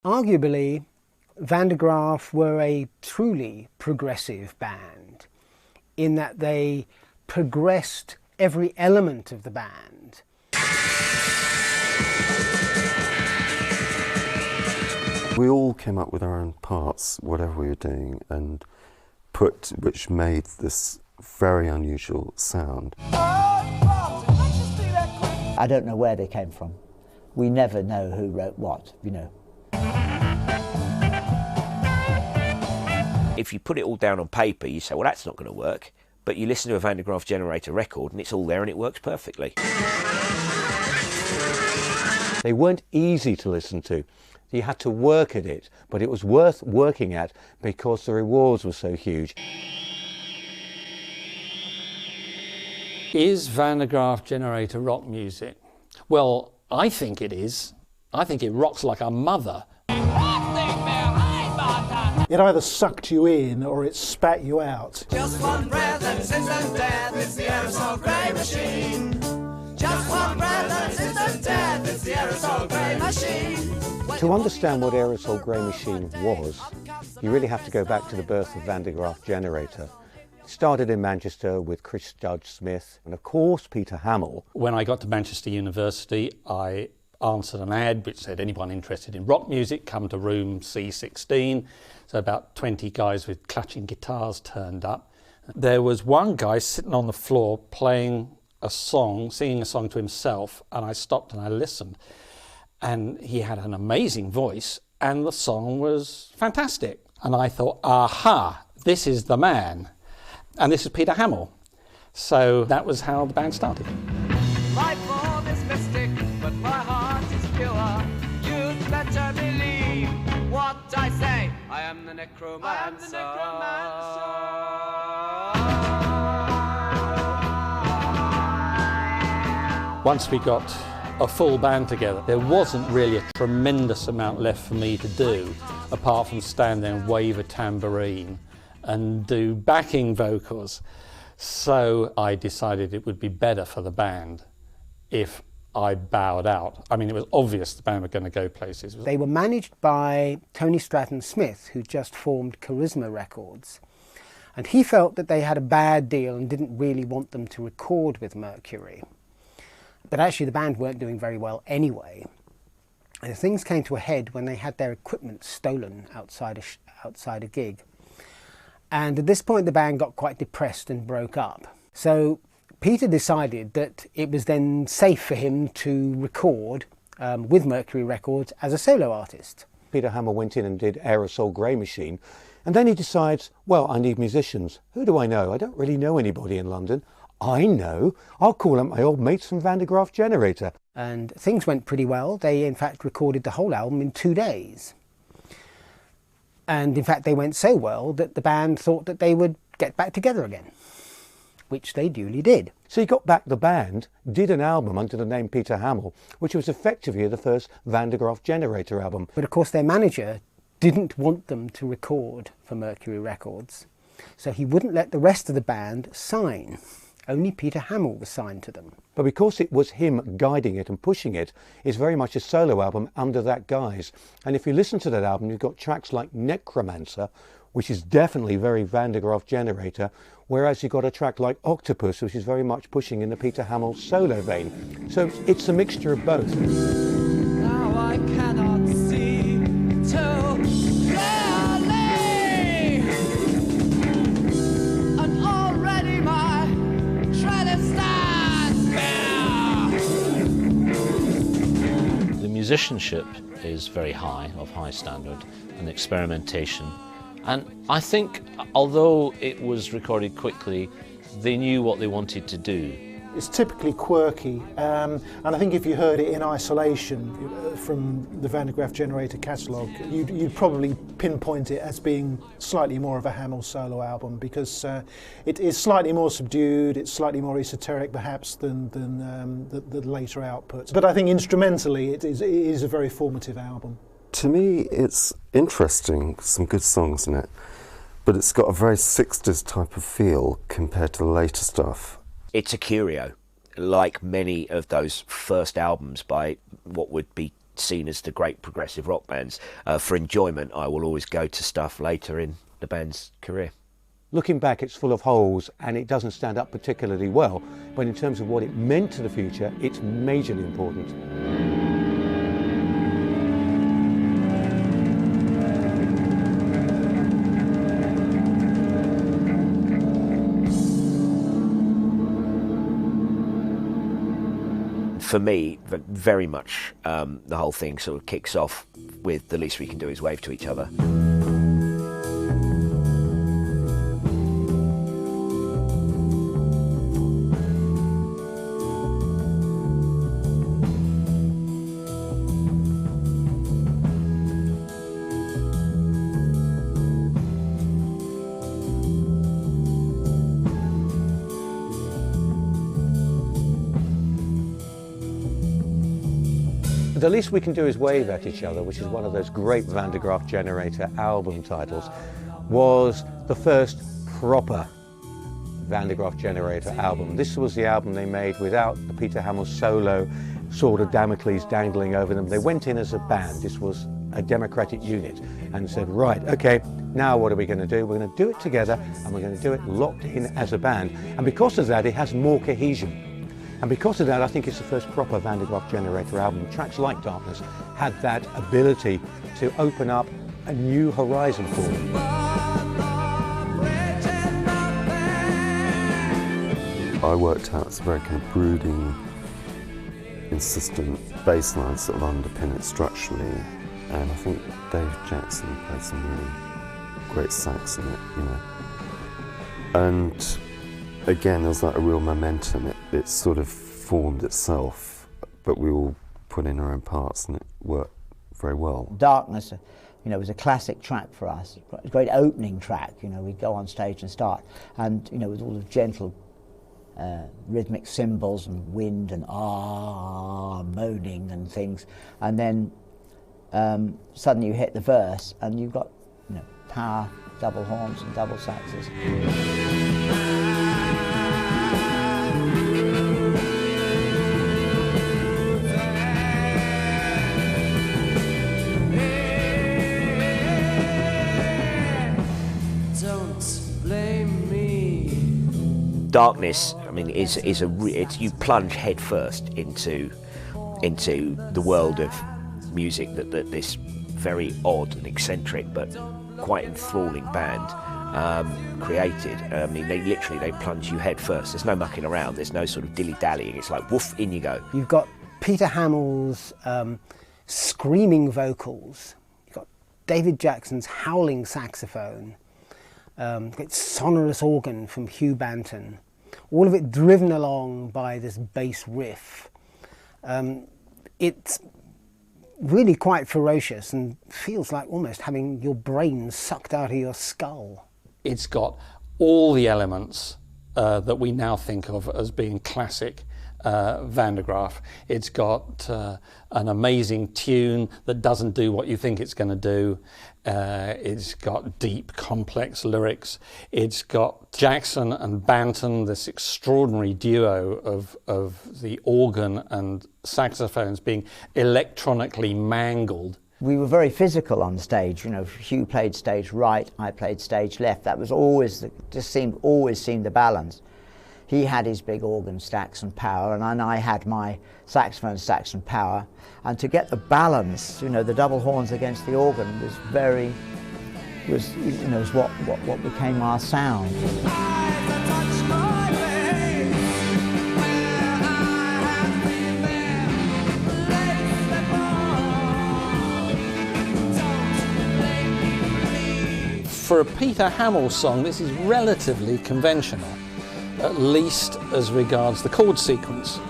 Arguably, Van der Graaf were a truly progressive band in that they progressed every element of the band. We all came up with our own parts, whatever we were doing, and which made this very unusual sound. I don't know where they came from. We never know who wrote what, you know. If you put it all down on paper, you say, well, that's not going to work. But you listen to a Van der Graaf Generator record and it's all there and it works perfectly. They weren't easy to listen to. You had to work at it, but it was worth working at because the rewards were so huge. Is Van der Graaf Generator rock music? Well, I think it is. I think it rocks like a mother. It either sucked you in or it spat you out. Just one breath and instant death, it's the Aerosol grey machine. Just one breath and instant death, it's the Aerosol grey machine. To understand what Aerosol Grey Machine was, you really have to go back to the birth of Van der Graaf Generator. It started in Manchester with Chris Judge Smith and of course Peter Hamill. When I got to Manchester University, I answered an ad which said anyone interested in rock music, come to room C16. So about 20 guys with clutching guitars turned up. There was one guy sitting on the floor playing a song, singing a song to himself, and I stopped and I listened. And he had an amazing voice and the song was fantastic. And I thought, aha, this is the man. And this is Peter Hamill. So that was how the band started. My form is mystic, but my heart is pure. You'd better believe what I say. I am the necromancer. Once we got a full band together, there wasn't really a tremendous amount left for me to do, apart from stand there and wave a tambourine and do backing vocals. So I decided it would be better for the band if I bowed out. I mean, it was obvious the band were going to go places. They were managed by Tony Stratton Smith, who just formed Charisma Records. And he felt that they had a bad deal and didn't really want them to record with Mercury. But actually the band weren't doing very well anyway. And things came to a head when they had their equipment stolen outside a gig. And at this point the band got quite depressed and broke up. So Peter decided that it was then safe for him to record with Mercury Records as a solo artist. Peter Hamill went in and did Aerosol Grey Machine, and then he decides, well, I need musicians. Who do I know? I don't really know anybody in London. I know, I'll call up my old mates from Van der Graaf Generator. And things went pretty well. They in fact recorded the whole album in 2 days. And in fact they went so well that the band thought that they would get back together again, which they duly did. So he got back the band, did an album under the name Peter Hamill, which was effectively the first Van der Graaf Generator album. But of course their manager didn't want them to record for Mercury Records, so he wouldn't let the rest of the band sign. Only Peter Hamill was signed to them. But because it was him guiding it and pushing it, it's very much a solo album under that guise. And if you listen to that album, you've got tracks like Necromancer, which is definitely very Van der Graaf Generator, whereas you've got a track like Octopus, which is very much pushing in the Peter Hamill solo vein. So it's a mixture of both. Now I cannot see too clearly, and already my tread stands bare. The musicianship is very high, of high standard, and experimentation. And I think, although it was recorded quickly, they knew what they wanted to do. It's typically quirky, and I think if you heard it in isolation from the Van der Graaf Generator catalogue, you'd probably pinpoint it as being slightly more of a Hamill solo album, because it is slightly more subdued, it's slightly more esoteric perhaps than the later outputs. But I think instrumentally it is a very formative album. To me, it's interesting, some good songs in it, but it's got a very 60s type of feel compared to the later stuff. It's a curio, like many of those first albums by what would be seen as the great progressive rock bands. For enjoyment, I will always go to stuff later in the band's career. Looking back, it's full of holes and it doesn't stand up particularly well, but in terms of what it meant to the future, it's majorly important. For me, very much the whole thing sort of kicks off with The Least We Can Do Is Wave to Each Other. The Least We Can Do Is Wave at Each Other, which is one of those great Van de Graaf Generator album titles, was the first proper Van de Graaf Generator album. This was the album they made without the Peter Hammill solo sword of Damocles dangling over them. They went in as a band. This was a democratic unit and said, right, okay, now what are we going to do? We're going to do it together and we're going to do it locked in as a band. And because of that, it has more cohesion. And because of that, I think it's the first proper Van de Graaf Generator album. Tracks like Darkness had that ability to open up a new horizon for them. I worked out it's a very kind of brooding, insistent bass line sort of underpin it structurally, and I think Dave Jackson played some really great sax in it, you know. And again, there was like a real momentum. It sort of formed itself, but we all put in our own parts and it worked very well. Darkness, you know, was a classic track for us. A great opening track, you know, we'd go on stage and start, and, you know, with all the gentle rhythmic cymbals and wind and moaning and things, and then suddenly you hit the verse and you've got, you know, power, double horns and double saxes. Darkness, I mean, is you plunge head first into the world of music that this very odd and eccentric but quite enthralling band created. I mean, they plunge you head first. There's no mucking around. There's no sort of dilly-dallying. It's like woof, in you go. You've got Peter Hamill's screaming vocals. You've got David Jackson's howling saxophone. It's sonorous organ from Hugh Banton. All of it driven along by this bass riff. It's really quite ferocious and feels like almost having your brain sucked out of your skull. It's got all the elements that we now think of as being classic Van de Graaf. It's got an amazing tune that doesn't do what you think it's going to do. It's got deep, complex lyrics. It's got Jackson and Banton, this extraordinary duo of the organ and saxophones being electronically mangled. We were very physical on stage. You know, Hugh played stage right, I played stage left. That was always always seemed the balance. He had his big organ stacks and power, and I had my saxophone stacks and power. And to get the balance, you know, the double horns against the organ was what became our sound. For a Peter Hamill song, this is relatively conventional, at least as regards the chord sequence.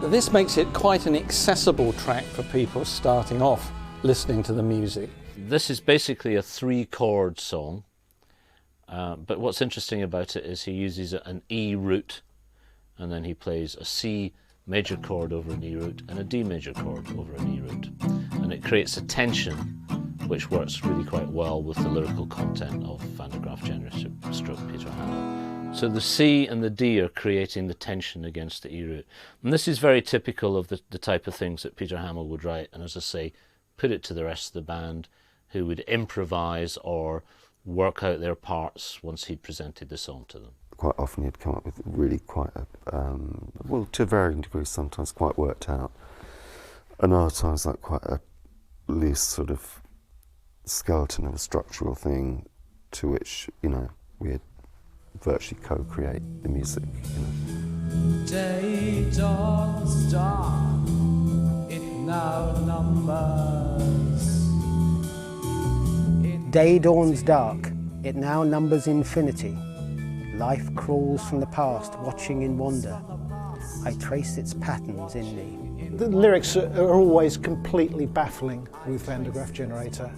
This makes it quite an accessible track for people starting off listening to the music. This is basically a 3-chord song, but what's interesting about it is he uses an E root, and then he plays a C major chord over an E root and a D major chord over an E root. And it creates a tension which works really quite well with the lyrical content of Van de Graaf Generator stroke Peter Hamill. So the C and the D are creating the tension against the E root. And this is very typical of the type of things that Peter Hammill would write, and as I say, put it to the rest of the band, who would improvise or work out their parts once he'd presented the song to them. Quite often he'd come up with really quite a, well, to varying degrees, sometimes quite worked out, and other times like quite a loose sort of skeleton of a structural thing to which, you know, we'd virtually co-create the music, you know. Day dawns dark, it now numbers. Day dawns dark, it now numbers infinity. Life crawls from the past, watching in wonder. I trace its patterns in me. The lyrics are always completely baffling with Van der Graaf Generator.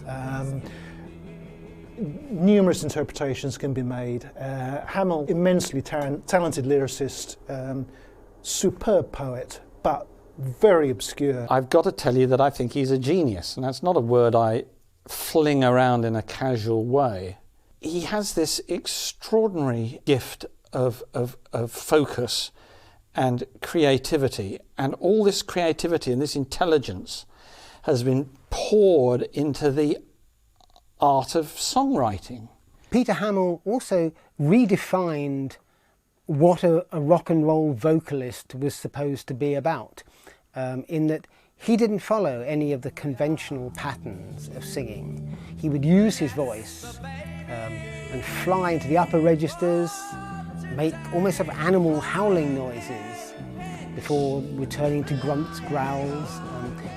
Numerous interpretations can be made. Hammill, immensely talented lyricist, superb poet, but very obscure. I've got to tell you that I think he's a genius, and that's not a word I fling around in a casual way. He has this extraordinary gift of focus and creativity, and all this creativity and this intelligence has been poured into the art of songwriting. Peter Hammill also redefined what a rock and roll vocalist was supposed to be about, in that he didn't follow any of the conventional patterns of singing. He would use his voice and fly into the upper registers, make almost sort of animal howling noises before returning to grunts, growls.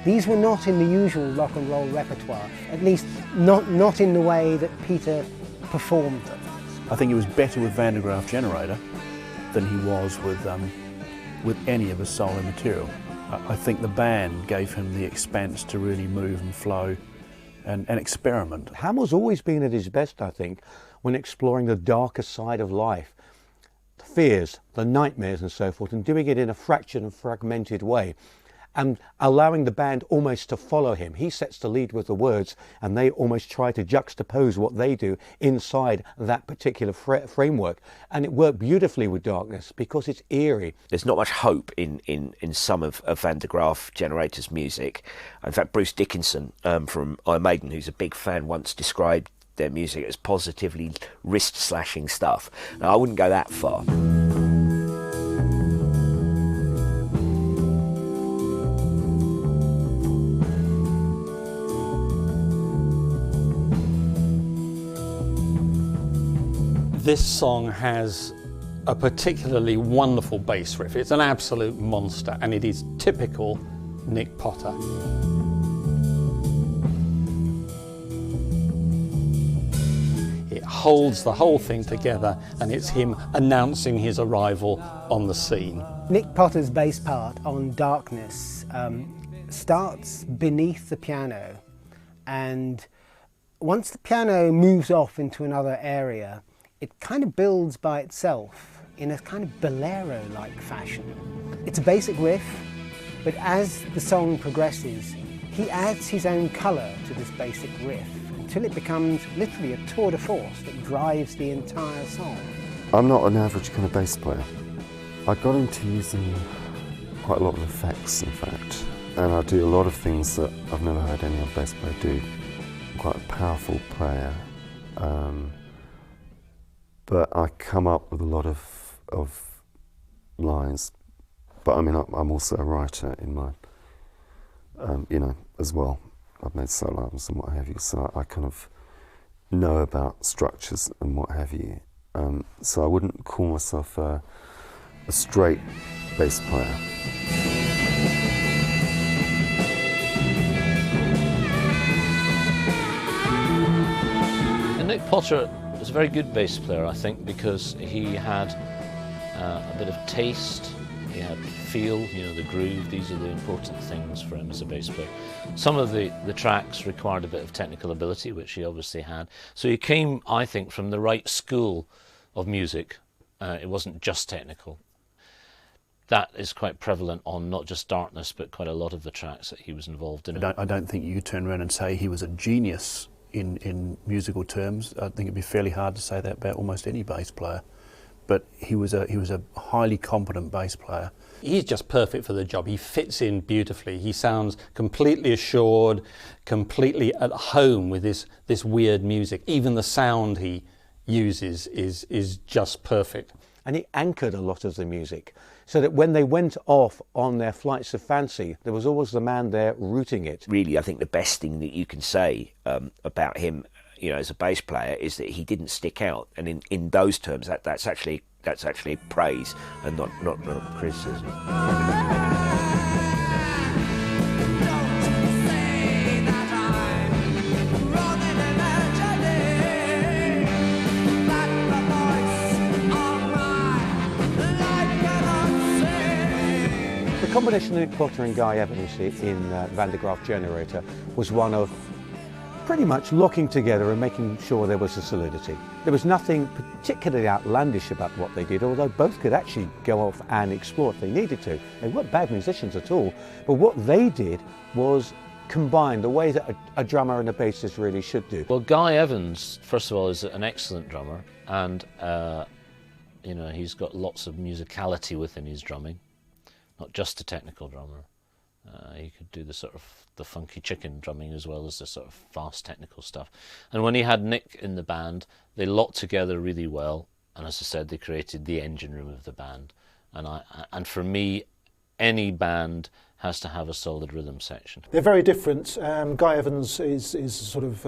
These were not in the usual rock and roll repertoire, at least not in the way that Peter performed them. I think he was better with Van der Graaf Generator than he was with any of his solo material. I think the band gave him the expanse to really move and flow and experiment. Hamill's always been at his best, I think, when exploring the darker side of life, the fears, the nightmares and so forth, and doing it in a fractured and fragmented way, and allowing the band almost to follow him. He sets the lead with the words, and they almost try to juxtapose what they do inside that particular framework. And it worked beautifully with Darkness because it's eerie. There's not much hope in some of Van der Graaf Generator's music. In fact, Bruce Dickinson from Iron Maiden, who's a big fan, once described their music as positively wrist-slashing stuff. Now, I wouldn't go that far. This song has a particularly wonderful bass riff. It's an absolute monster, and it is typical Nic Potter. It holds the whole thing together, and it's him announcing his arrival on the scene. Nic Potter's bass part on Darkness starts beneath the piano, and once the piano moves off into another area, it kind of builds by itself in a kind of bolero-like fashion. It's a basic riff, but as the song progresses, he adds his own colour to this basic riff until it becomes literally a tour de force that drives the entire song. I'm not an average kind of bass player. I got into using quite a lot of effects, in fact, and I do a lot of things that I've never heard any other bass player do. I'm quite a powerful player. But I come up with a lot of lines. But I mean, I'm also a writer in my, you know, as well. I've made solo albums and what have you, so I kind of know about structures and what have you. So I wouldn't call myself a straight bass player. And Nic Potter was a very good bass player, I think, because he had a bit of taste, he had feel, you know, the groove. These are the important things for him as a bass player. Some of the tracks required a bit of technical ability, which he obviously had. So he came, I think, from the right school of music. It wasn't just technical. That is quite prevalent on not just Darkness, but quite a lot of the tracks that he was involved in. I don't think you could turn around and say he was a genius in musical terms. I think it'd be fairly hard to say that about almost any bass player. but he was a highly competent bass player. He's just perfect for the job. He fits in beautifully. He sounds completely assured, completely at home with this weird music. Even the sound he uses is just perfect. And he anchored a lot of the music, so that when they went off on their flights of fancy, there was always the man there rooting it. Really, I think the best thing that you can say about him, as a bass player, is that he didn't stick out. And in those terms, that's actually praise and not criticism. The combination of Nic Potter and Guy Evans in Van der Graaf Generator was one of pretty much locking together and making sure there was a solidity. There was nothing particularly outlandish about what they did, although both could actually go off and explore if they needed to. They weren't bad musicians at all, but what they did was combine the way that a drummer and a bassist really should do. Well, Guy Evans, first of all, is an excellent drummer, and he's got lots of musicality within his drumming, not just a technical drummer. He could do the sort of the funky chicken drumming as well as the sort of fast technical stuff. And when he had Nic in the band, they locked together really well. And as I said, they created the engine room of the band. And for me, any band has to have a solid rhythm section. They're very different. Guy Evans is sort of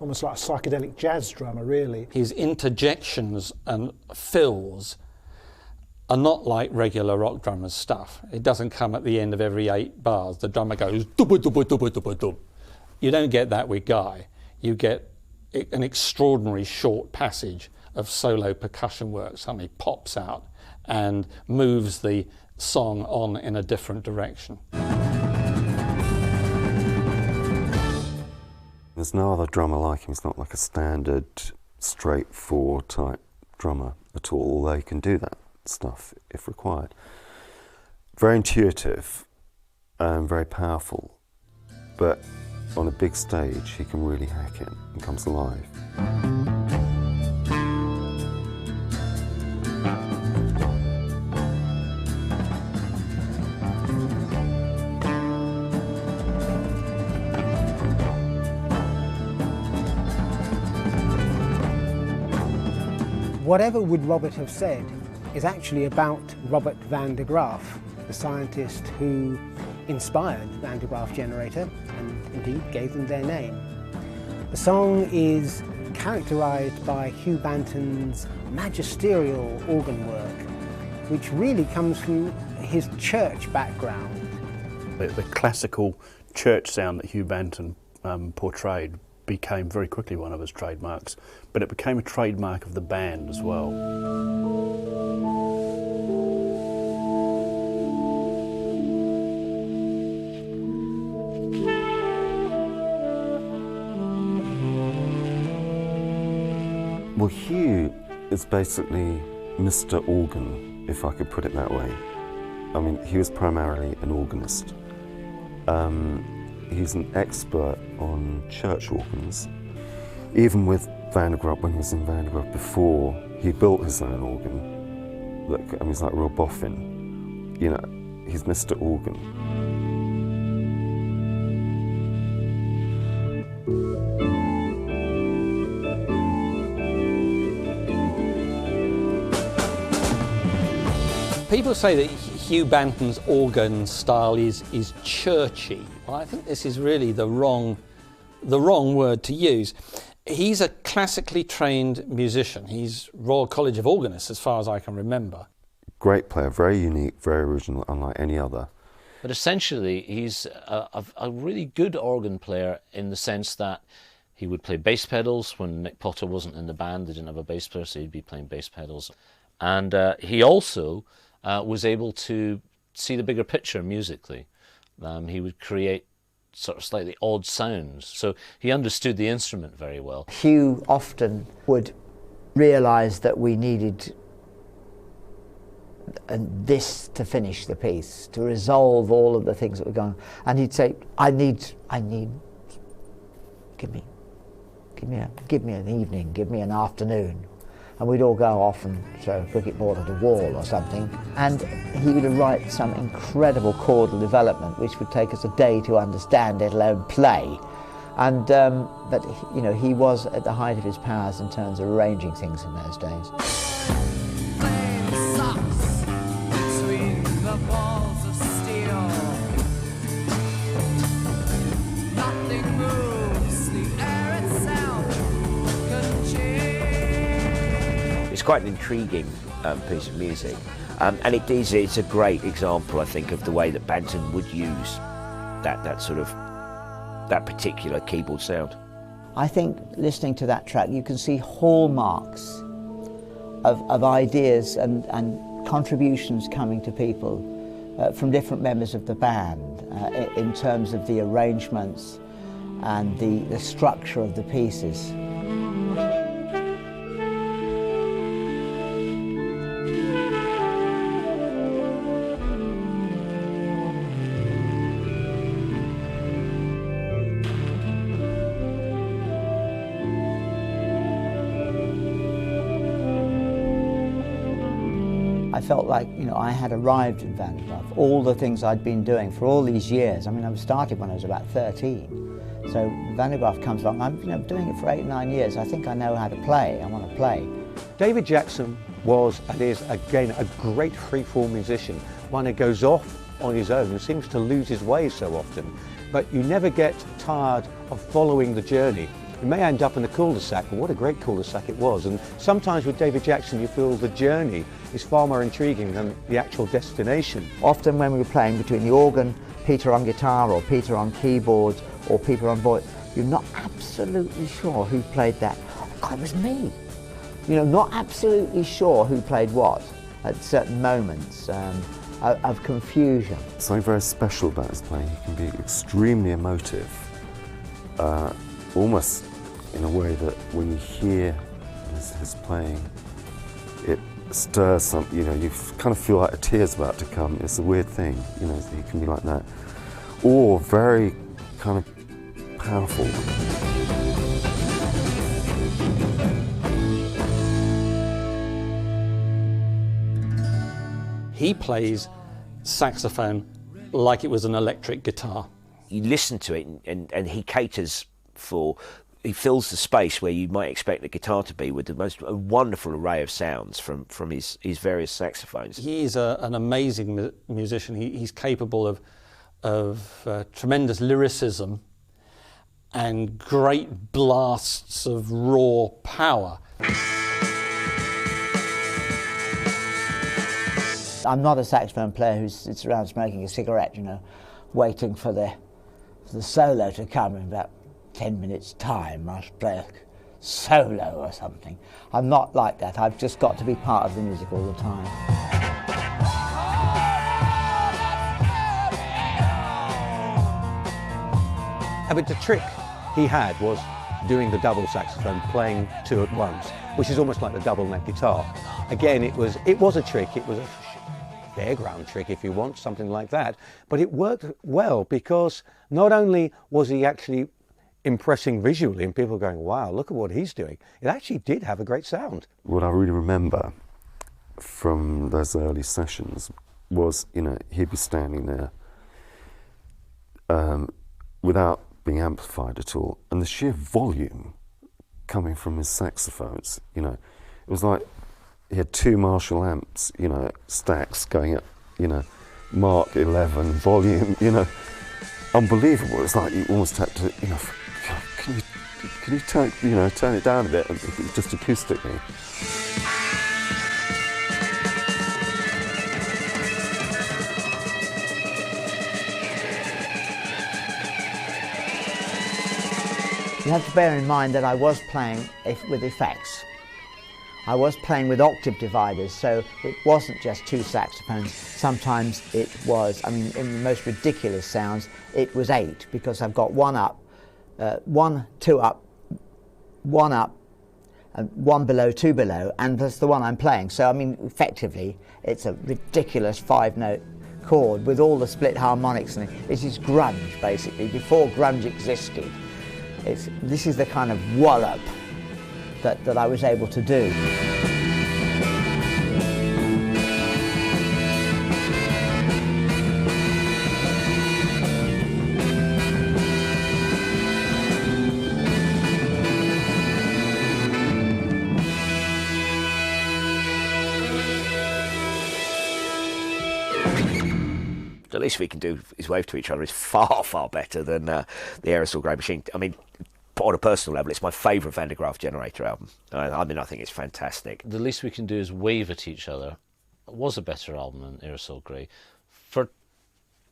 almost like a psychedelic jazz drummer, really. His interjections and fills are not like regular rock drummers' stuff. It doesn't come at the end of every 8 bars. The drummer goes dubba dubba dubba dubba dub. You don't get that with Guy. You get an extraordinary short passage of solo percussion work suddenly pops out and moves the song on in a different direction. There's no other drummer like him. He's not like a standard, straightforward type drummer at all, although he can do that stuff if required. Very intuitive and very powerful, but on a big stage he can really hack it and comes alive. Whatever would Robert have said is actually about Robert van der Graaf, the scientist who inspired the Van der Graaf Generator and indeed gave them their name. The song is characterised by Hugh Banton's magisterial organ work, which really comes from his church background. The classical church sound that Hugh Banton portrayed became very quickly one of his trademarks, but it became a trademark of the band as well. Well, Hugh is basically Mr. Organ, if I could put it that way. I mean, he was primarily an organist. He's an expert on church organs. Even with Van der Graaf, when he was in Van der Graaf before, he built his own organ. Look, I mean, he's like real boffin. You know, he's Mr. Organ. People say that Hugh Banton's organ style is churchy. Well, I think this is really the wrong word to use. He's a classically trained musician. He's Royal College of Organists, as far as I can remember. Great player, very unique, very original, unlike any other. But essentially, he's a really good organ player in the sense that he would play bass pedals when Nic Potter wasn't in the band. They didn't have a bass player, so he'd be playing bass pedals. And he also was able to see the bigger picture musically. He would create sort of slightly odd sounds, so he understood the instrument very well. Hugh often would realise that we needed this to finish the piece, to resolve all of the things that were going on. And he'd say, I need, give me an evening, give me an afternoon. and we'd all go off and throw a cricket ball at a wall or something, and he would write some incredible chordal development which would take us a day to understand, let alone play. And but you know, he was at the height of his powers in terms of arranging things in those days. It's quite an intriguing piece of music, and it's a great example, I think, of the way that Banton would use that particular keyboard sound. I think listening to that track, you can see hallmarks of ideas and contributions coming to people from different members of the band in terms of the arrangements and the structure of the pieces. I felt like, you know, I had arrived in Van der Graaf. All the things I'd been doing for all these years. I mean, I started when I was about 13. So Van der Graaf comes along. I'm doing it for 8 or 9 years. I think I know how to play. I want to play. David Jackson was and is, again, a great free-form musician. One who goes off on his own and seems to lose his way so often. But you never get tired of following the journey. You may end up in the cul-de-sac, but what a great cul-de-sac it was. And sometimes with David Jackson, you feel the journey is far more intriguing than the actual destination. Often when we were playing between the organ, Peter on guitar, or Peter on keyboards, or Peter on voice, you're not absolutely sure who played that. Oh God, it was me. You know, not absolutely sure who played what at certain moments of confusion. Something very special about his playing. He can be extremely emotive, almost in a way that when you hear his playing, it stirs something, you know, you kind of feel like a tear's about to come. It's a weird thing, you know, he can be like that. Or very kind of powerful. He plays saxophone like it was an electric guitar. You listen to it and he caters for, he fills the space where you might expect the guitar to be with the most wonderful array of sounds from his various saxophones. He is an amazing musician. He's capable of tremendous lyricism and great blasts of raw power. I'm not a saxophone player who sits around smoking a cigarette, you know, waiting for the solo to come in about 10 minutes' time. I should play a solo or something. I'm not like that. I've just got to be part of the music all the time. But the trick he had was doing the double saxophone, playing 2 at once, which is almost like the double neck guitar. Again, it was a trick. It was a fairground trick, if you want, something like that. But it worked well because not only was he actually impressing visually and people going, wow, look at what he's doing, it actually did have a great sound. What I really remember from those early sessions was, you know, he'd be standing there without being amplified at all, and the sheer volume coming from his saxophones, you know, it was like he had 2 Marshall amps, you know, stacks going up, you know, Mark 11 volume, you know, unbelievable. It's like you almost had to, you know, can you turn it down a bit, just acoustically. You have to bear in mind that I was playing with effects. I was playing with octave dividers, so it wasn't just 2 saxophones. Sometimes it was, I mean, in the most ridiculous sounds, it was 8, because I've got 1 up, 1, 2 up, 1 up, and 1 below, 2 below, and that's the one I'm playing. So, I mean, effectively, it's a ridiculous 5-note chord with all the split harmonics in it. It is grunge, basically, before grunge existed. This is the kind of wallop that I was able to do. The Least We Can Do is Wave to Each Other is far, far better than the Aerosol Grey Machine. I mean, on a personal level, it's my favourite Van de Graaf Generator album. I mean, I think it's fantastic. The Least We Can Do is Wave at Each Other was a better album than Aerosol Grey for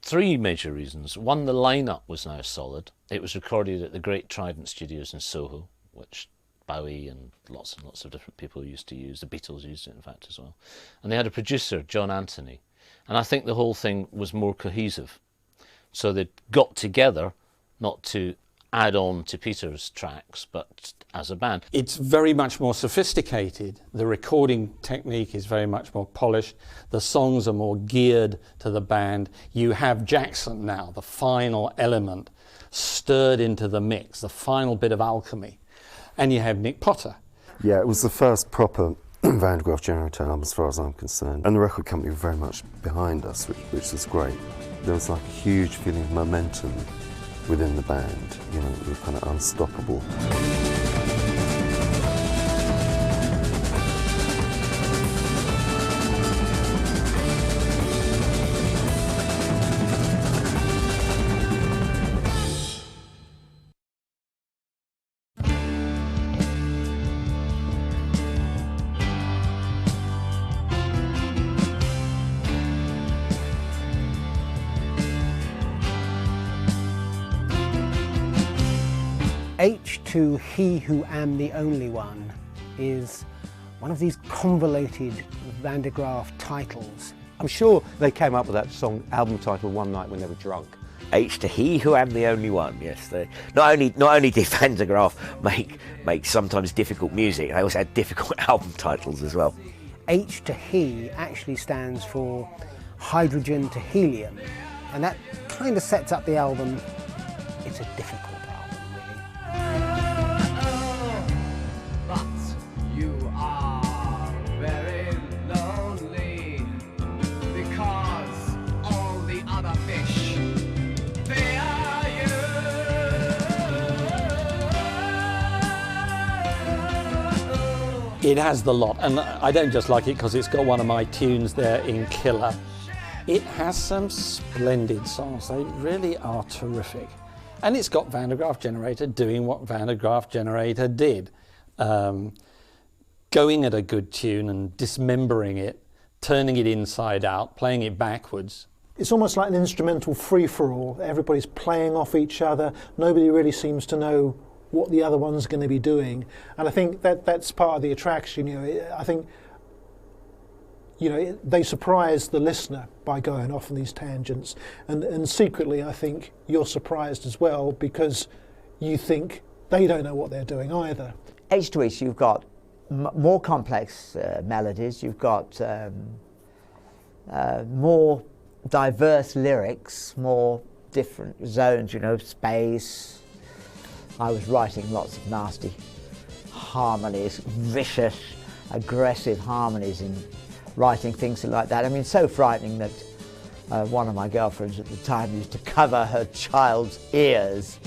3 major reasons. One, the lineup was now solid. It was recorded at the Great Trident Studios in Soho, which Bowie and lots of different people used to use. The Beatles used it, in fact, as well. And they had a producer, John Anthony. And I think the whole thing was more cohesive. So they got together, not to add on to Peter's tracks, but as a band. It's very much more sophisticated. The recording technique is very much more polished. The songs are more geared to the band. You have Jackson now, the final element, stirred into the mix, the final bit of alchemy. And you have Nic Potter. Yeah, it was the first proper Van de Graaf Generator album as far as I'm concerned. And the record company were very much behind us, which was great. There was like a huge feeling of momentum within the band, you know, we were kind of unstoppable. H to He Who Am the Only One is one of these convoluted Van de Graaf titles. I'm sure they came up with that song album title one night when they were drunk. H to He Who Am the Only One. Yes, not only did Van de Graaf make sometimes difficult music, they also had difficult album titles as well. H to He actually stands for hydrogen to helium, and that kind of sets up the album. It's a difficult album, really. But you are very lonely because all the other fish fear you. It has the lot, and I don't just like it because it's got one of my tunes there in Killer. It has some splendid songs, they really are terrific. And it's got Van de Graaf Generator doing what Van de Graaf Generator did. Going at a good tune and dismembering it, turning it inside out, playing it backwards. It's almost like an instrumental free-for-all. Everybody's playing off each other. Nobody really seems to know what the other one's going to be doing. And I think that's part of the attraction. You know, I think, you know, they surprise the listener by going off on these tangents, and secretly I think you're surprised as well because you think they don't know what they're doing either. H to H, you've got more complex melodies, you've got more diverse lyrics, more different zones, you know, space. I was writing lots of nasty harmonies, vicious, aggressive harmonies in writing things like that. I mean, so frightening that one of my girlfriends at the time used to cover her child's ears.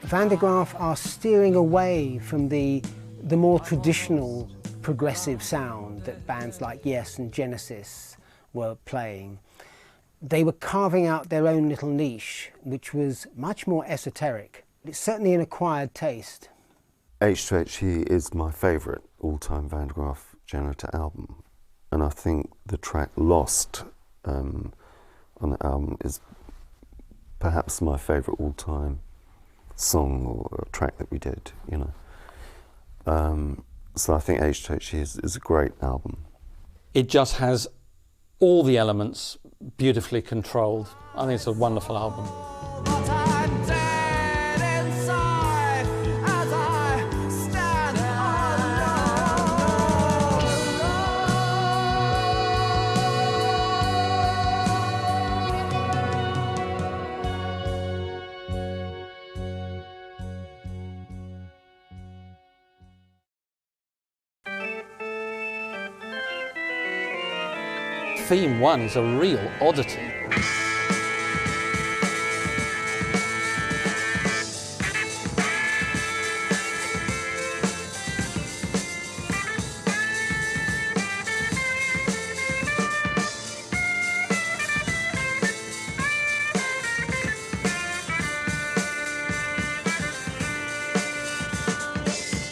Van de Graaf are steering away from the more traditional progressive sound that bands like Yes and Genesis were playing. They were carving out their own little niche, which was much more esoteric. It's certainly an acquired taste. H to H He is my favourite all-time Van de Graaf Generator album, and I think the track Lost on the album is perhaps my favourite all-time song or track that we did, you know. So I think H to H He is a great album. It just has all the elements beautifully controlled. I think it's a wonderful album. But I'm dead inside as I stand Theme 1 is a real oddity.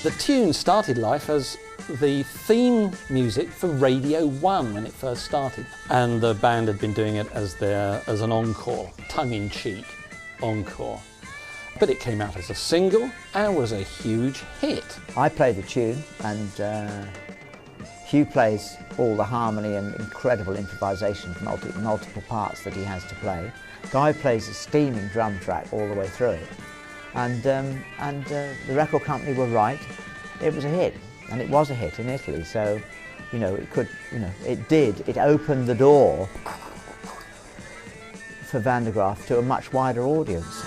The tune started life as the theme music for Radio 1 when it first started, and the band had been doing it as an encore, tongue-in-cheek encore. But it came out as a single and was a huge hit. I play the tune, and Hugh plays all the harmony and incredible improvisation, multiple parts that he has to play. Guy plays a steaming drum track all the way through it, and the record company were right. It was a hit, and it was a hit in Italy. So, you know, it opened the door for Van der Graaf to a much wider audience.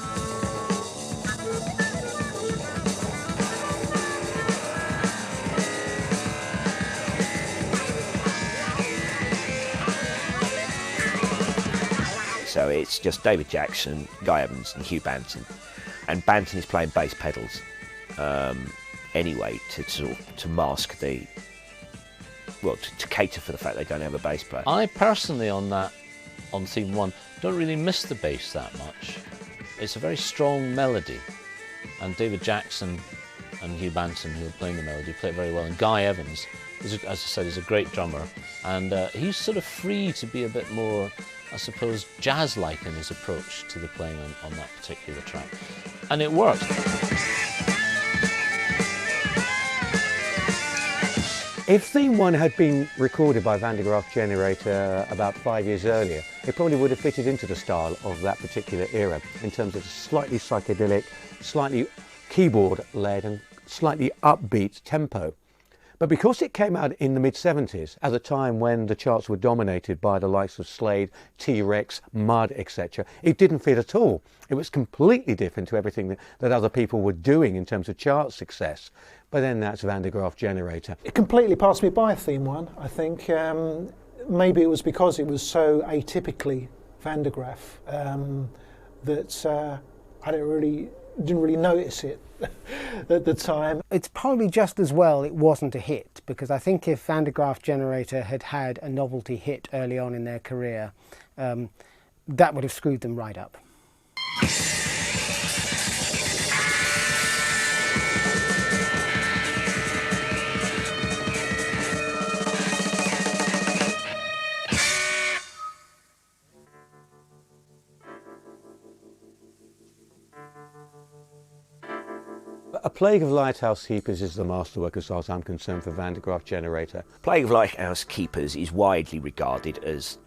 So it's just David Jackson, Guy Evans and Hugh Banton. And Banton is playing bass pedals anyway to mask the, well, to cater for the fact they don't have a bass player. I personally on theme 1 don't really miss the bass that much. It's a very strong melody, and David Jackson and Hugh Banton, who are playing the melody, play it very well, and Guy Evans, as I said, is a great drummer, and he's sort of free to be a bit more, I suppose, jazz-like in his approach to the playing on that particular track. And it worked. If Theme 1 had been recorded by Van der Graaf Generator about 5 years earlier, it probably would have fitted into the style of that particular era in terms of slightly psychedelic, slightly keyboard-led and slightly upbeat tempo. But because it came out in the mid-70s, at a time when the charts were dominated by the likes of Slade, T-Rex, Mud, etc., it didn't fit at all. It was completely different to everything that other people were doing in terms of chart success. But then that's Van der Graaf Generator. It completely passed me by, Theme 1, I think. Maybe it was because it was so atypically Van der Graaf that I didn't really notice it at the time. It's probably just as well it wasn't a hit, because I think if Van der Graaf Generator had had a novelty hit early on in their career, that would have screwed them right up. A Plague of Lighthouse Keepers is the masterwork as far as I'm concerned for Van der Graaf Generator. Plague of Lighthouse Keepers is widely regarded as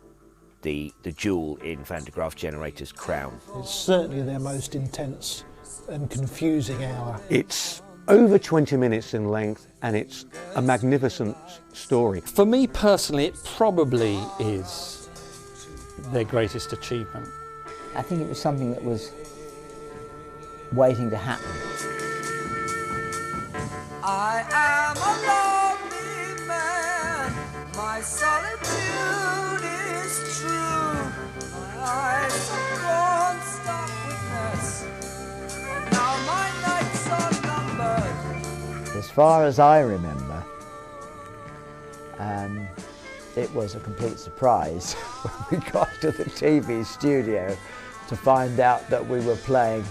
the jewel in Van der Graaf Generator's crown. It's certainly their most intense and confusing hour. It's over 20 minutes in length and it's a magnificent story. For me personally, it probably is their greatest achievement. I think it was something that was waiting to happen. I am a lonely man, my solitude is true. My eyes are grown stark witness, and now my nights are numbered. As far as I remember, it was a complete surprise when we got to the TV studio to find out that we were playing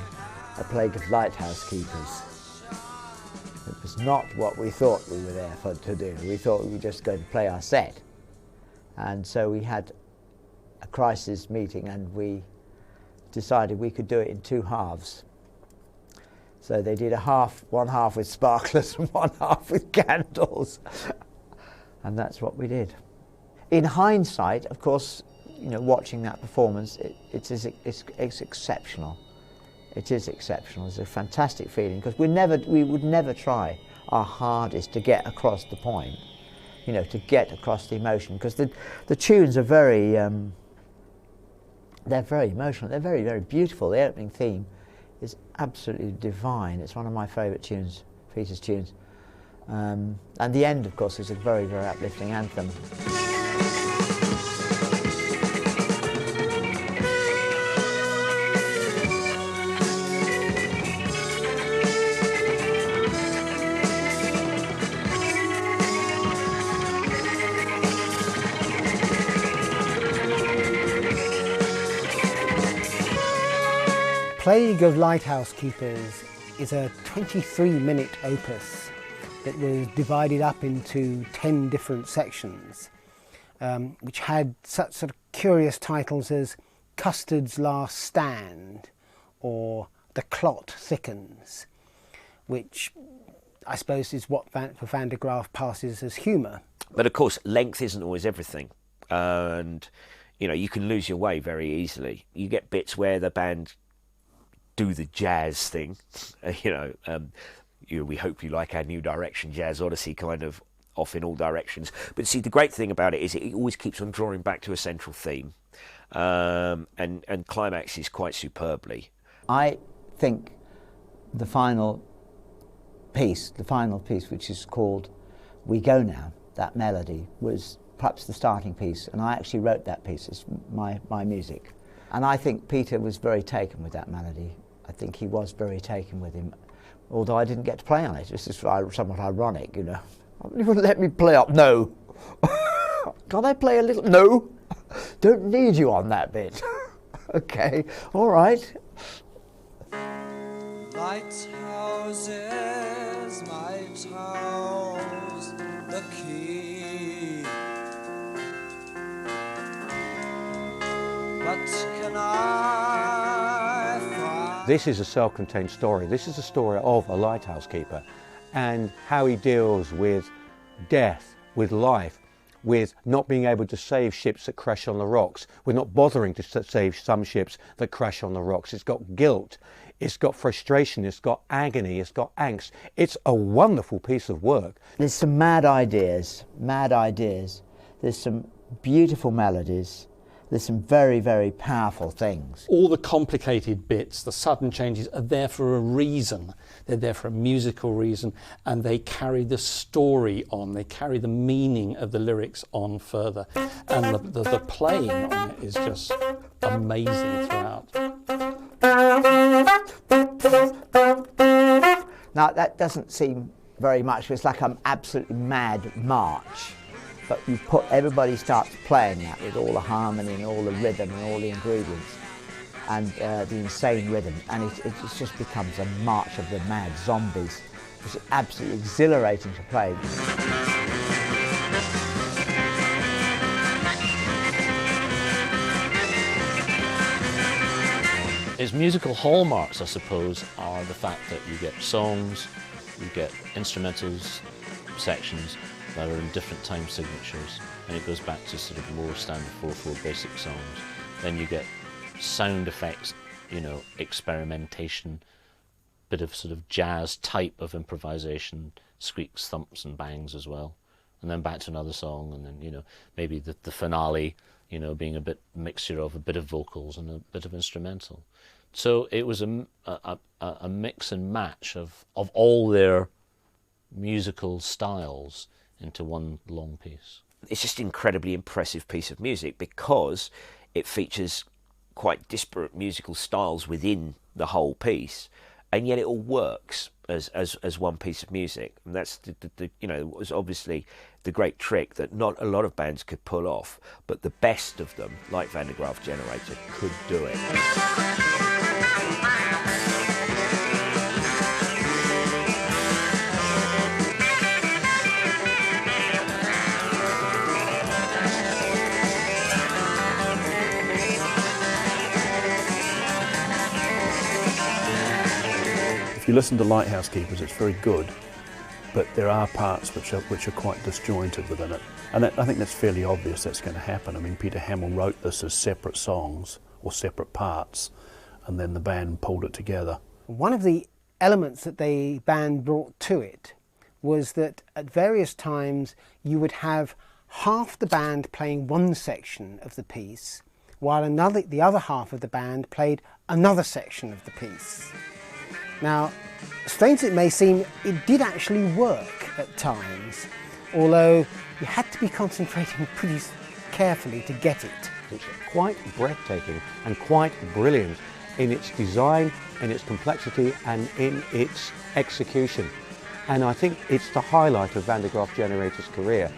A Plague of Lighthouse Keepers. It was not what we thought we were there to do. We thought we were just going to play our set. And so we had a crisis meeting and we decided we could do it in 2 halves. So they did one half with sparklers and one half with candles. And that's what we did. In hindsight, of course, you know, watching that performance, it's exceptional. It is exceptional. It's a fantastic feeling because we would never try our hardest to get across the point, you know, to get across the emotion, because the tunes are very, they're very emotional. They're very, very beautiful. The opening theme is absolutely divine. It's one of my favourite tunes, Peter's tunes. And the end, of course, is a very, very uplifting anthem. Plague of Lighthouse Keepers is a 23-minute opus that was divided up into 10 different sections, which had such sort of curious titles as Custard's Last Stand or The Clot Thickens, which I suppose is what for Van der Graaf passes as humour. But of course, length isn't always everything, and you know, you can lose your way very easily. You get bits where the band do the jazz thing, we hope you like our new direction, Jazz Odyssey, kind of off in all directions. But see, the great thing about it is it always keeps on drawing back to a central theme, and climaxes quite superbly. I think the final piece, which is called We Go Now, that melody, was perhaps the starting piece, and I actually wrote that piece. It's my music. And I think Peter was very taken with that melody. I think he was very taken with him, although I didn't get to play on it. This is somewhat ironic, you know. You wouldn't let me play up, no. Can't I play a little? No. Don't need you on that bit. Okay, all right. Lighthouses, my house, the key. What can I find? This is a self-contained story. This is a story of a lighthouse keeper and how he deals with death, with life, with not being able to save ships that crash on the rocks, with not bothering to save some ships that crash on the rocks. It's got guilt, it's got frustration, it's got agony, it's got angst. It's a wonderful piece of work. There's some mad ideas. There's some beautiful melodies. There's some very, very powerful things. All the complicated bits, the sudden changes, are there for a reason. They're there for a musical reason, and they carry the story on. They carry the meaning of the lyrics on further. And the playing on it is just amazing throughout. Now, that doesn't seem very much. It's like an absolutely mad march. But everybody starts playing that with all the harmony and all the rhythm and all the ingredients and the insane rhythm, and it just becomes a march of the mad zombies. It's absolutely exhilarating to play. Its musical hallmarks, I suppose, are the fact that you get songs, you get instrumentals, sections that are in different time signatures, and it goes back to sort of more standard 4/4 basic songs. Then you get sound effects, you know, experimentation, bit of sort of jazz type of improvisation, squeaks, thumps and bangs as well. And then back to another song, and then, you know, maybe the finale, you know, being a bit mixture of a bit of vocals and a bit of instrumental. So it was a mix and match of all their musical styles into one long piece. It's just an incredibly impressive piece of music because it features quite disparate musical styles within the whole piece, and yet it all works as one piece of music. And that's it was obviously the great trick that not a lot of bands could pull off, but the best of them, like Van der Graaf Generator, could do it. If you listen to Lighthouse Keepers, it's very good, but there are parts which are quite disjointed within it. And I think that's fairly obvious that's going to happen. I mean, Peter Hammill wrote this as separate songs or separate parts, and then the band pulled it together. One of the elements that the band brought to it was that at various times you would have half the band playing one section of the piece, while the other half of the band played another section of the piece. Now, strange as it may seem, it did actually work at times, although you had to be concentrating pretty carefully to get it. It's quite breathtaking and quite brilliant in its design, in its complexity and in its execution. And I think it's the highlight of Van der Graaf Generator's career.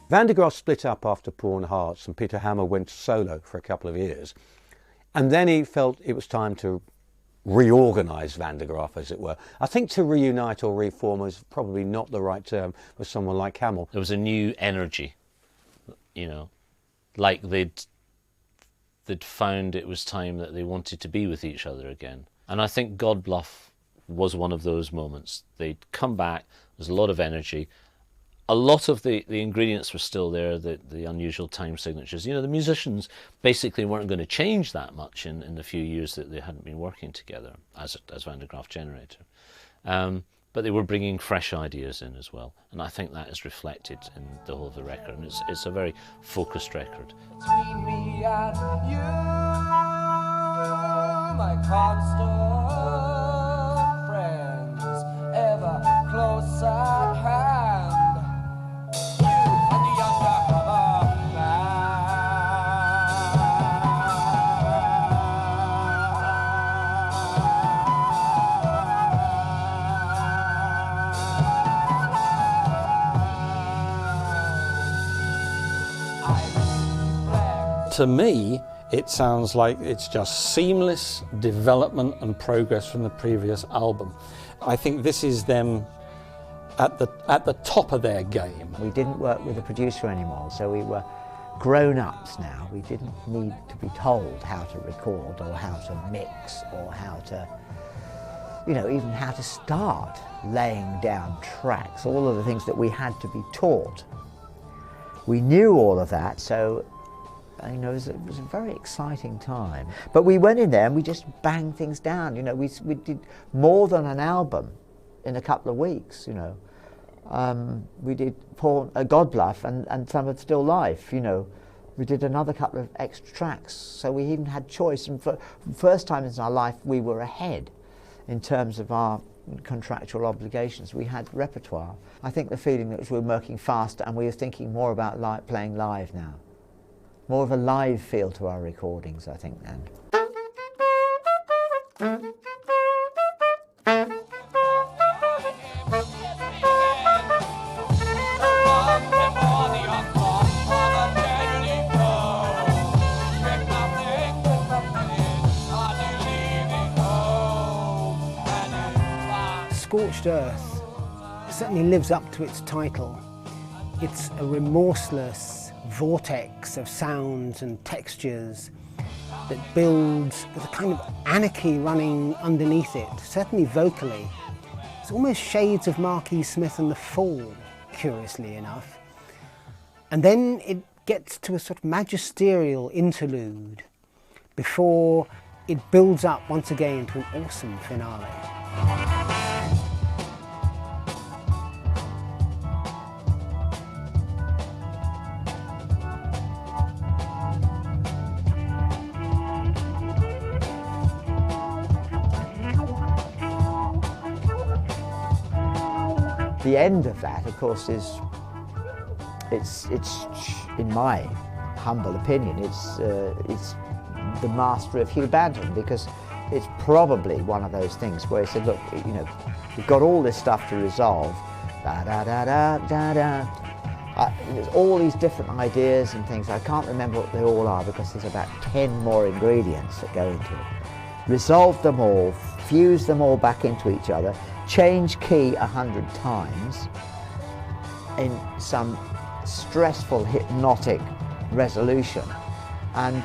Van der Graaf split up after Poor Hearts and Peter Hammer went solo for a couple of years. And then he felt it was time to reorganise Van der Graaf, as it were. I think to reunite or reform is probably not the right term for someone like Hamill. There was a new energy, you know, like they'd found it was time that they wanted to be with each other again. And I think Godbluff was one of those moments. They'd come back, there's a lot of energy. A lot of the ingredients were still there, the unusual time signatures. You know, the musicians basically weren't going to change that much in the few years that they hadn't been working together as Van der Graaf Generator. But they were bringing fresh ideas in as well. And I think that is reflected in the whole of the record. And it's a very focused record. Between me and you, my constant friends, ever close at hand. You and the undercover To me, it sounds like it's just seamless development and progress from the previous album. I think this is them at the top of their game. We didn't work with a producer anymore, so we were grown-ups now. We didn't need to be told how to record or how to mix or how to, you know, even how to start laying down tracks, all of the things that we had to be taught. We knew all of that, so you know, it was a very exciting time. But we went in there and we just banged things down. You know, we did more than an album in a couple of weeks, you know. We did Godbluff and some of Still Life, you know. We did another couple of extra tracks, so we even had choice. And for the first time in our life, we were ahead in terms of our contractual obligations. We had repertoire. I think the feeling that we were working faster and we were thinking more about playing live now. More of a live feel to our recordings, I think, then. Scorched Earth certainly lives up to its title. It's a remorseless vortex of sounds and textures that builds with a kind of anarchy running underneath it, certainly vocally. It's almost shades of Marquis Smith and the Fall, curiously enough. And then it gets to a sort of magisterial interlude before it builds up once again to an awesome finale. The end of that, of course, is it's in my humble opinion, it's the mastery of Hugh Banton, because it's probably one of those things where he said, look, you know, we've got all this stuff to resolve, there's all these different ideas and things. I can't remember what they all are because there's about 10 more ingredients that go into it. Resolve them all, fuse them all back into each other, change key 100 times in some stressful hypnotic resolution, and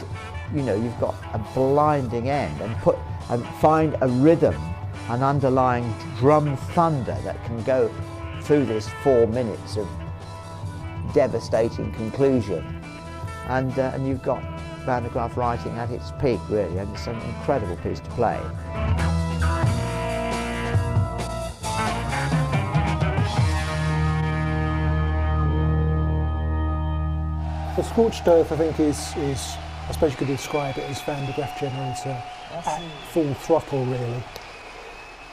you know, you've got a blinding end, and find a rhythm, an underlying drum thunder that can go through this 4 minutes of devastating conclusion, and you've got Van der Graaf writing at its peak, really, and it's an incredible piece to play. The Scorched Earth, I think, is I suppose you could describe it as Van der Graaf Generator at full throttle, really.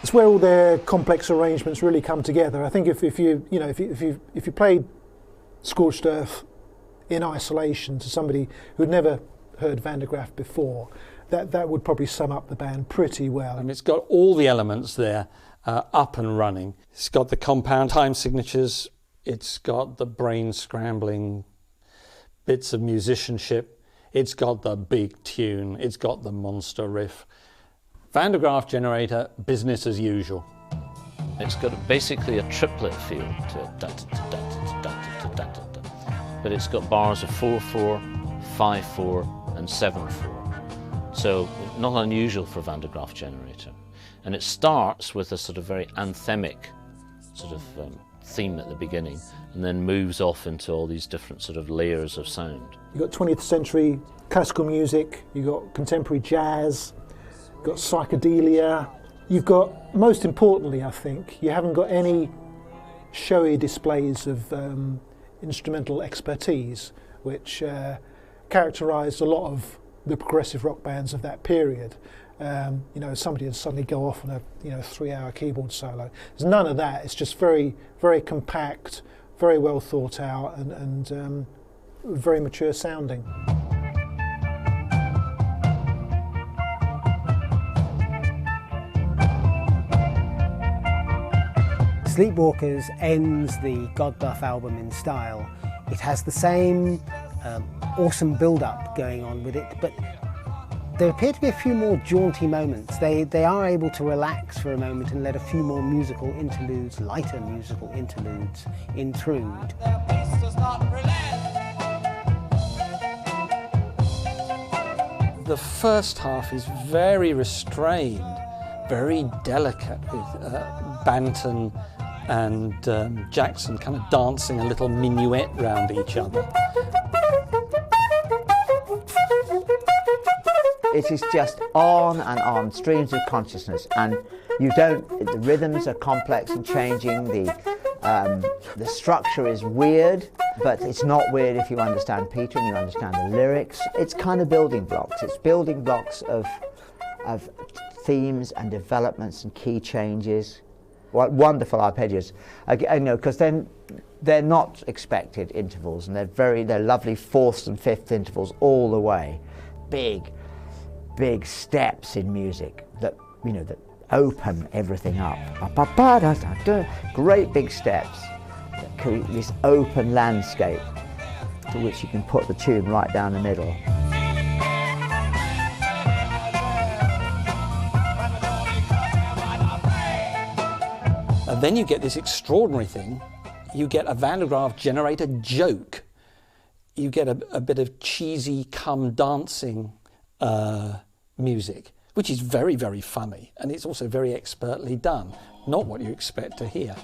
It's where all their complex arrangements really come together. I think if you played Scorched Earth in isolation to somebody who'd never heard Van der Graaf before, that would probably sum up the band pretty well. It's got all the elements there up and running. It's got the compound time signatures it's got the brain scrambling bits of musicianship, it's got the big tune, it's got the monster riff. Van der Graaf Generator, business as usual. It's got basically a triplet feel to it, but it's got bars of 4/4, 5/4 and 7/4. So not unusual for Van der Graaf Generator. And it starts with a sort of very anthemic sort of theme at the beginning, and then moves off into all these different sort of layers of sound. You've got 20th century classical music, you've got contemporary jazz, you've got psychedelia, you've got, most importantly I think, you haven't got any showy displays of instrumental expertise, which characterised a lot of the progressive rock bands of that period. You know, somebody would suddenly go off on a 3-hour keyboard solo. There's none of that. It's just very, very compact, very well thought out, and very mature sounding. Sleepwalkers ends the Godbluff album in style. It has the same awesome build-up going on with it, but there appear to be a few more jaunty moments. They are able to relax for a moment and let a few more musical interludes, lighter musical interludes, intrude. The first half is very restrained, very delicate, with Banton and Jackson kind of dancing a little minuet round each other. It is just on and on, streams of consciousness, and the rhythms are complex and changing, the structure is weird, but it's not weird if you understand Peter and you understand the lyrics. It's kind of building blocks. It's building blocks of themes and developments and key changes. What wonderful arpeggios. I know, because then they're not expected intervals, and they're lovely fourths and fifth intervals all the way. Big steps in music that open everything up. Great big steps that create this open landscape to which you can put the tune right down the middle. And then you get this extraordinary thing. You get a Van der Graaf Generator joke. You get a bit of cheesy come dancing music, which is very, very funny, and it's also very expertly done. Not what you expect to hear.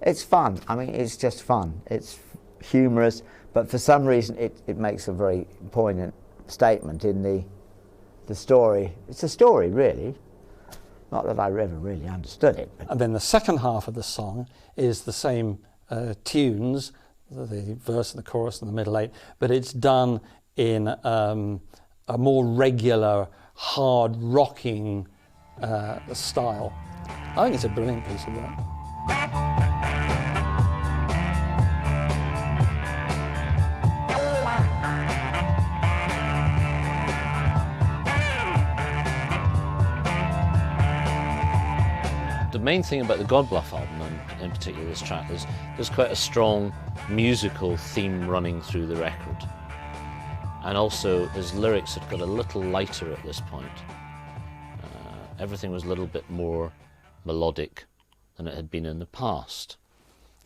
It's fun. I mean, it's just fun. It's humorous, but for some reason it makes a very poignant statement in the story. It's a story, really. Not that I ever really understood it. And then the second half of the song is the same tunes, the verse and the chorus and the middle eight, but it's done in a more regular, hard rocking style. I think it's a brilliant piece of work. The main thing about the Godbluff album, and in particular this track, is there's quite a strong musical theme running through the record. And also his lyrics had got a little lighter at this point. Everything was a little bit more melodic than it had been in the past.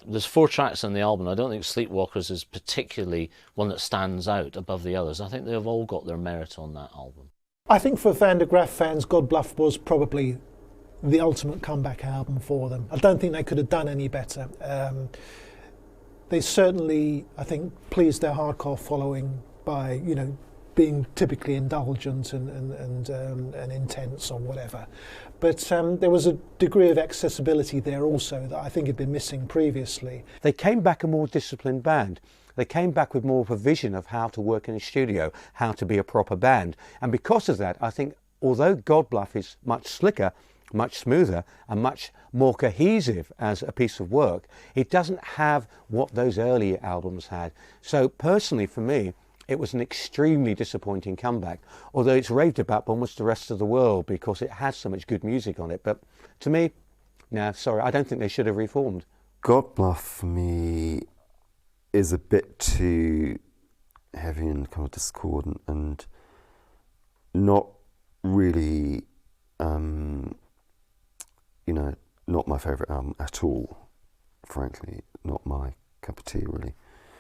There's 4 tracks on the album. I don't think Sleepwalkers is particularly one that stands out above the others. I think they've all got their merit on that album. I think for Van der Graaf fans, Godbluff was probably the ultimate comeback album for them. I don't think they could have done any better. They certainly, I think, pleased their hardcore following by, being typically indulgent and intense or whatever. But there was a degree of accessibility there also that I think had been missing previously. They came back a more disciplined band. They came back with more of a vision of how to work in a studio, how to be a proper band. And because of that, I think although Godbluff is much slicker, much smoother and much more cohesive as a piece of work, it doesn't have what those earlier albums had. So personally for me, it was an extremely disappointing comeback, although it's raved about by almost the rest of the world because it has so much good music on it. But to me, no, sorry, I don't think they should have reformed. Godbluff for me is a bit too heavy and kind of discordant and not really, you know, not my favourite album at all, frankly. Not my cup of tea, really.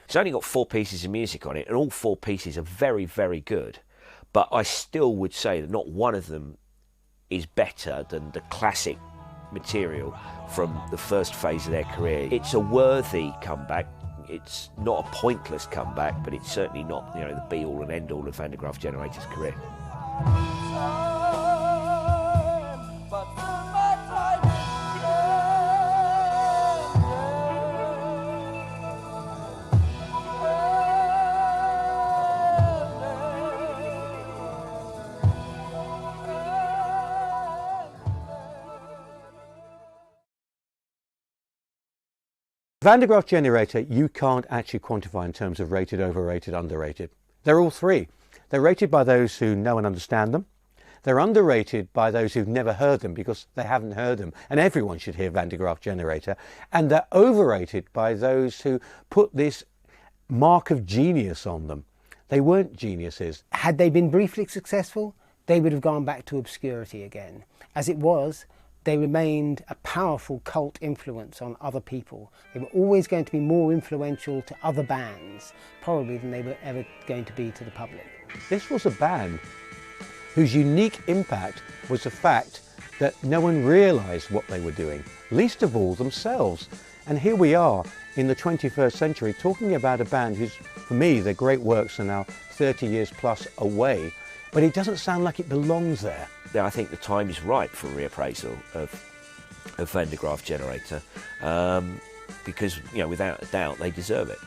It's only got 4 pieces of music on it, and all 4 pieces are very, very good. But I still would say that not one of them is better than the classic material from the first phase of their career. It's a worthy comeback. It's not a pointless comeback, but it's certainly not, you know, the be-all and end-all of Van der Graaf Generator's career. Van der Graaf Generator, you can't actually quantify in terms of rated, overrated, underrated. They're all three. They're rated by those who know and understand them. They're underrated by those who've never heard them because they haven't heard them, and everyone should hear Van der Graaf Generator. And they're overrated by those who put this mark of genius on them. They weren't geniuses. Had they been briefly successful, they would have gone back to obscurity again. As it was, they remained a powerful cult influence on other people. They were always going to be more influential to other bands, probably, than they were ever going to be to the public. This was a band whose unique impact was the fact that no one realised what they were doing, least of all themselves. And here we are in the 21st century talking about a band whose, for me, their great works are now 30 years plus away, but it doesn't sound like it belongs there. I think the time is right for reappraisal of Van der Graaf Generator because, you know, without a doubt, they deserve it.